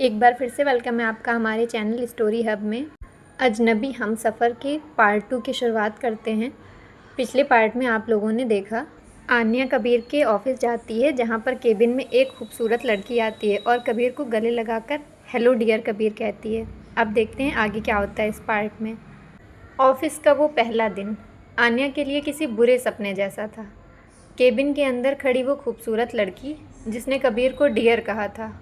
एक बार फिर से वेलकम है आपका हमारे चैनल स्टोरी हब में। अजनबी हम सफ़र के पार्ट 2 की शुरुआत करते हैं। पिछले पार्ट में आप लोगों ने देखा आन्या कबीर के ऑफिस जाती है, जहां पर केबिन में एक खूबसूरत लड़की आती है और कबीर को गले लगाकर हेलो डियर कबीर कहती है। अब देखते हैं आगे क्या होता है इस पार्ट में। ऑफिस का वो पहला दिन आन्या के लिए किसी बुरे सपने जैसा था। केबिन के अंदर खड़ी वो खूबसूरत लड़की जिसने कबीर को डियर कहा था,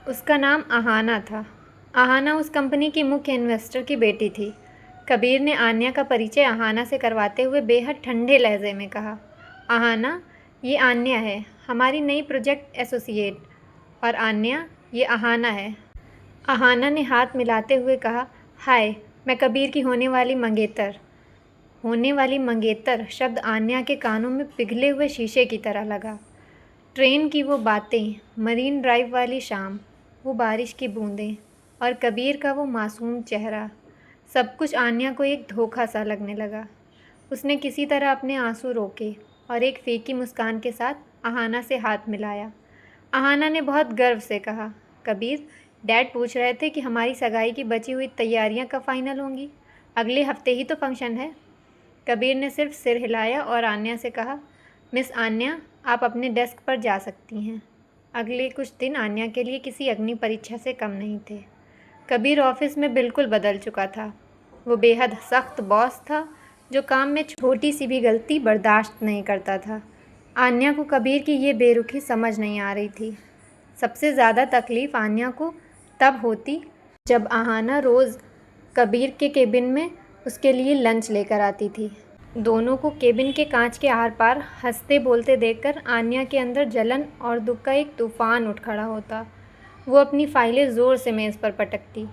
उसका नाम आहाना था। आहाना उस कंपनी की मुख्य इन्वेस्टर की बेटी थी। कबीर ने आन्या का परिचय आहाना से करवाते हुए बेहद ठंडे लहजे में कहा, आहाना, ये आन्या है, हमारी नई प्रोजेक्ट एसोसिएट। और आन्या, ये आहाना है। आहाना ने हाथ मिलाते हुए कहा, हाय, मैं कबीर की होने वाली मंगेतर। होने वाली मंगेतर शब्द आन्या के कानों में पिघले हुए शीशे की तरह लगा। ट्रेन की वो बातें, मरीन ड्राइव वाली शाम, वो बारिश की बूंदें और कबीर का वो मासूम चेहरा, सब कुछ आन्या को एक धोखा सा लगने लगा। उसने किसी तरह अपने आंसू रोके और एक फीकी मुस्कान के साथ आहाना से हाथ मिलाया। आहाना ने बहुत गर्व से कहा, कबीर, डैड पूछ रहे थे कि हमारी सगाई की बची हुई तैयारियां कब फाइनल होंगी। अगले हफ्ते ही तो फंक्शन है। कबीर ने सिर्फ सिर हिलाया और आन्या से कहा, मिस आन्या, आप अपने डेस्क पर जा सकती हैं। अगले कुछ दिन आन्या के लिए किसी अग्नि परीक्षा से कम नहीं थे। कबीर ऑफिस में बिल्कुल बदल चुका था। वो बेहद सख्त बॉस था जो काम में छोटी सी भी गलती बर्दाश्त नहीं करता था। आन्या को कबीर की ये बेरुखी समझ नहीं आ रही थी। सबसे ज़्यादा तकलीफ़ आन्या को तब होती जब आहाना रोज़ कबीर के केबिन में उसके लिए लंच लेकर आती थी। दोनों को केबिन के कांच के आर पार हंसते बोलते देखकर आन्या के अंदर जलन और दुख का एक तूफान उठ खड़ा होता। वो अपनी फाइलें ज़ोर से मेज़ पर पटकती,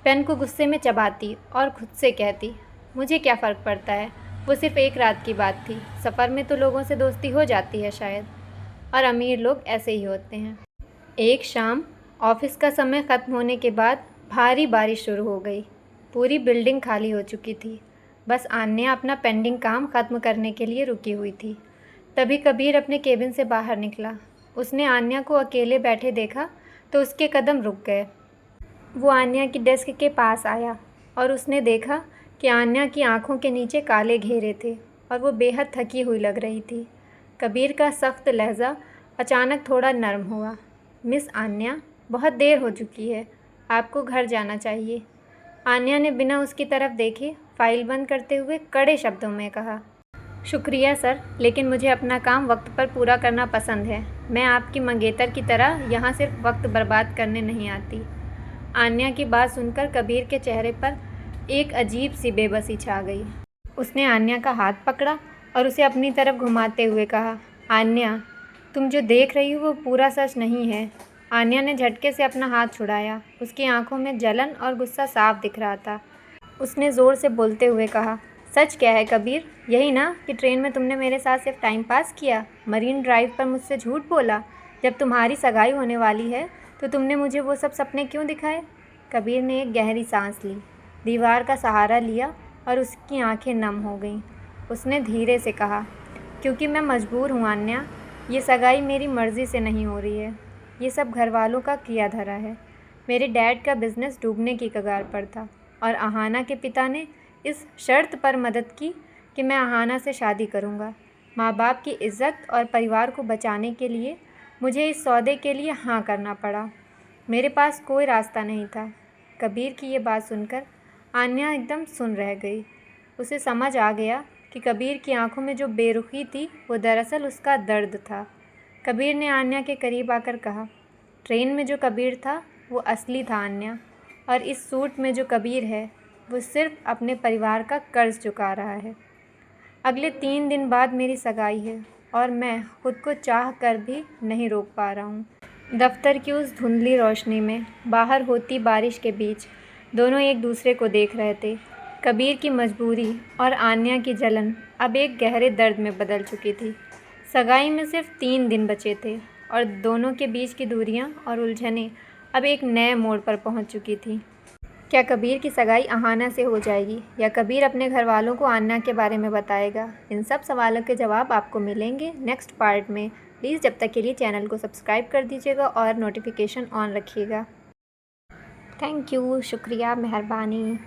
पेन को गुस्से में चबाती और खुद से कहती, मुझे क्या फ़र्क पड़ता है, वो सिर्फ़ एक रात की बात थी। सफ़र में तो लोगों से दोस्ती हो जाती है शायद, और अमीर लोग ऐसे ही होते हैं। एक शाम ऑफिस का समय ख़त्म होने के बाद भारी बारिश शुरू हो गई। पूरी बिल्डिंग खाली हो चुकी थी। बस आन्या अपना पेंडिंग काम ख़त्म करने के लिए रुकी हुई थी। तभी कबीर अपने केबिन से बाहर निकला। उसने आन्या को अकेले बैठे देखा तो उसके कदम रुक गए। वो आन्या की डेस्क के पास आया और उसने देखा कि आन्या की आंखों के नीचे काले घेरे थे और वो बेहद थकी हुई लग रही थी। कबीर का सख्त लहजा अचानक थोड़ा नरम हुआ। मिस आन्या, बहुत देर हो चुकी है, आपको घर जाना चाहिए। आन्या ने बिना उसकी तरफ देखे फाइल बंद करते हुए कड़े शब्दों में कहा, शुक्रिया सर, लेकिन मुझे अपना काम वक्त पर पूरा करना पसंद है। मैं आपकी मंगेतर की तरह यहाँ सिर्फ वक्त बर्बाद करने नहीं आती। आन्या की बात सुनकर कबीर के चेहरे पर एक अजीब सी बेबसी छा गई। उसने आन्या का हाथ पकड़ा और उसे अपनी तरफ घुमाते हुए कहा, आन्या, तुम जो देख रही हो वो पूरा सच नहीं है। आन्या ने झटके से अपना हाथ छुड़ाया। उसकी आंखों में जलन और गुस्सा साफ दिख रहा था। उसने ज़ोर से बोलते हुए कहा, सच क्या है कबीर? यही ना कि ट्रेन में तुमने मेरे साथ सिर्फ टाइम पास किया, मरीन ड्राइव पर मुझसे झूठ बोला। जब तुम्हारी सगाई होने वाली है तो तुमने मुझे वो सब सपने क्यों दिखाए? कबीर ने एक गहरी सांस ली, दीवार का सहारा लिया और उसकी आंखें नम हो गईं। उसने धीरे से कहा, क्योंकि मैं मजबूर हूँ आन्या। ये सगाई मेरी मर्ज़ी से नहीं हो रही है। ये सब घर वालों का किया धरा है। मेरे डैड का बिज़नेस डूबने की कगार पर था और आहाना के पिता ने इस शर्त पर मदद की कि मैं आहाना से शादी करूंगा। माँ बाप की इज़्ज़त और परिवार को बचाने के लिए मुझे इस सौदे के लिए हाँ करना पड़ा। मेरे पास कोई रास्ता नहीं था। कबीर की ये बात सुनकर आन्या एकदम सुन रह गई। उसे समझ आ गया कि कबीर की आंखों में जो बेरुखी थी वो दरअसल उसका दर्द था। कबीर ने आन्या के करीब आकर कहा, ट्रेन में जो कबीर था वो असली था आन्या, और इस सूट में जो कबीर है वो सिर्फ अपने परिवार का कर्ज चुका रहा है। अगले 3 दिन बाद मेरी सगाई है और मैं खुद को चाह कर भी नहीं रोक पा रहा हूँ। दफ्तर की उस धुंधली रोशनी में बाहर होती बारिश के बीच दोनों एक दूसरे को देख रहे थे। कबीर की मजबूरी और आन्या की जलन अब एक गहरे दर्द में बदल चुकी थी। सगाई में सिर्फ 3 दिन बचे थे और दोनों के बीच की दूरियां और उलझनें अब एक नए मोड़ पर पहुंच चुकी थी। क्या कबीर की सगाई आहाना से हो जाएगी या कबीर अपने घर वालों को आन्या के बारे में बताएगा? इन सब सवालों के जवाब आपको मिलेंगे नेक्स्ट पार्ट में। प्लीज़ जब तक के लिए चैनल को सब्सक्राइब कर दीजिएगा और नोटिफिकेशन ऑन रखिएगा। थैंक यू, शुक्रिया, मेहरबानी।